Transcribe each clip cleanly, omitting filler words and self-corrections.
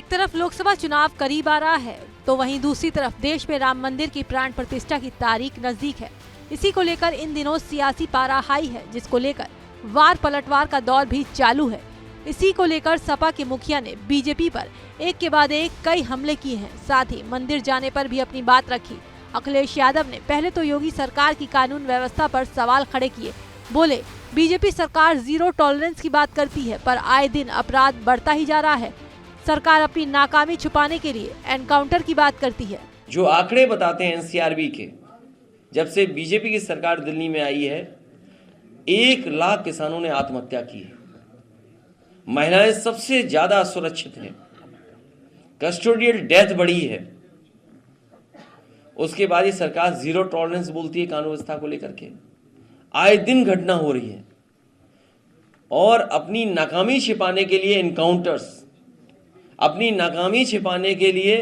एक तरफ लोकसभा चुनाव करीब आ रहा है तो वहीं दूसरी तरफ देश में राम मंदिर की प्राण प्रतिष्ठा की तारीख नजदीक है। इसी को लेकर इन दिनों सियासी पारा हाई है, जिसको लेकर वार पलटवार का दौर भी चालू है। इसी को लेकर सपा के मुखिया ने बीजेपी पर एक के बाद एक कई हमले किए हैं। साथ ही मंदिर जाने पर भी अपनी बात रखी। अखिलेश यादव ने पहले तो योगी सरकार की कानून व्यवस्था पर सवाल खड़े किए। बोले, बीजेपी सरकार जीरो टॉलरेंस की बात करती है, पर आए दिन अपराध बढ़ता ही जा रहा है। सरकार अपनी नाकामी छुपाने के लिए एनकाउंटर की बात करती है। जो आंकड़े बताते हैं एनसीआरबी के, जब से बीजेपी की सरकार दिल्ली में आई है 1 लाख किसानों ने आत्महत्या की है। महिलाएं सबसे ज्यादा असुरक्षित हैं, कस्टोडियल डेथ बढ़ी है। उसके बाद ये सरकार जीरो टॉलरेंस बोलती है कानून व्यवस्था को लेकर के। आए दिन घटना हो रही है और अपनी नाकामी छिपाने के लिए एनकाउंटर्स, अपनी नाकामी छिपाने के लिए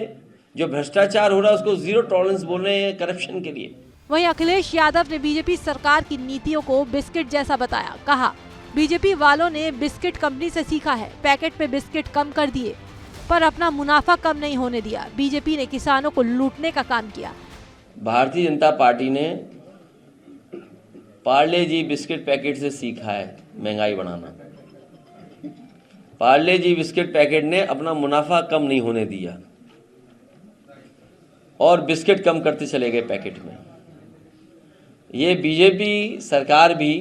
जो भ्रष्टाचार हो रहा है उसको जीरो टॉलरेंस बोल रहे हैं करप्शन के लिए। वहीं अखिलेश यादव ने बीजेपी सरकार की नीतियों को बिस्किट जैसा बताया। कहा, बीजेपी वालों ने बिस्किट कंपनी से सीखा है, पैकेट पे बिस्किट कम कर दिए पर अपना मुनाफा कम नहीं होने दिया। बीजेपी ने किसानों को लूटने का काम किया। भारतीय जनता पार्टी ने पार्ले जी बिस्किट पैकेट से सीखा है महंगाई बढ़ाना। पार्ले जी बिस्किट पैकेट ने अपना मुनाफा कम नहीं होने दिया और बिस्किट कम करते चले गए पैकेट में। ये बीजेपी सरकार भी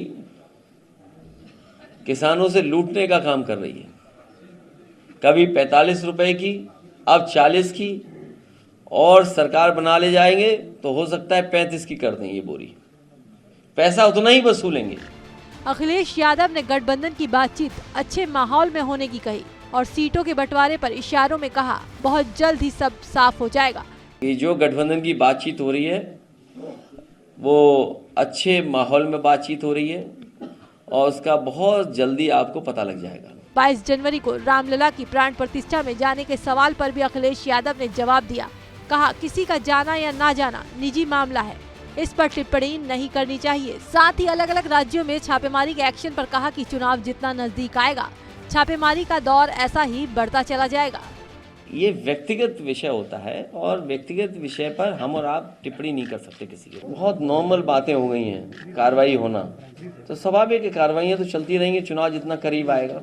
किसानों से लूटने का काम कर रही है। कभी 45 रुपए की, अब 40 की, और सरकार बना ले जाएंगे तो हो सकता है 35 की कर दें ये बोरी। पैसा उतना ही वसूलेंगे। अखिलेश यादव ने गठबंधन की बातचीत अच्छे माहौल में होने की कही और सीटों के बंटवारे पर इशारों में कहा, बहुत जल्द ही सब साफ हो जाएगा। ये जो गठबंधन की बातचीत हो रही है वो अच्छे माहौल में बातचीत हो रही है और उसका बहुत जल्दी आपको पता लग जाएगा। 22 जनवरी को रामलला की प्राण प्रतिष्ठा में जाने के सवाल पर भी अखिलेश यादव ने जवाब दिया। कहा, किसी का जाना या ना जाना निजी मामला है, इस पर टिप्पणी नहीं करनी चाहिए। साथ ही अलग अलग राज्यों में छापेमारी के एक्शन पर कहा कि चुनाव जितना नजदीक आएगा छापेमारी का दौर ऐसा ही बढ़ता चला जाएगा। ये व्यक्तिगत विषय होता है और व्यक्तिगत विषय पर हम और आप टिप्पणी नहीं कर सकते किसी के। बहुत नॉर्मल बातें हो गई हैं, कार्रवाई होना तो स्वाभाविक है, कार्रवाइयाँ तो चलती रहेंगी, चुनाव जितना करीब आएगा।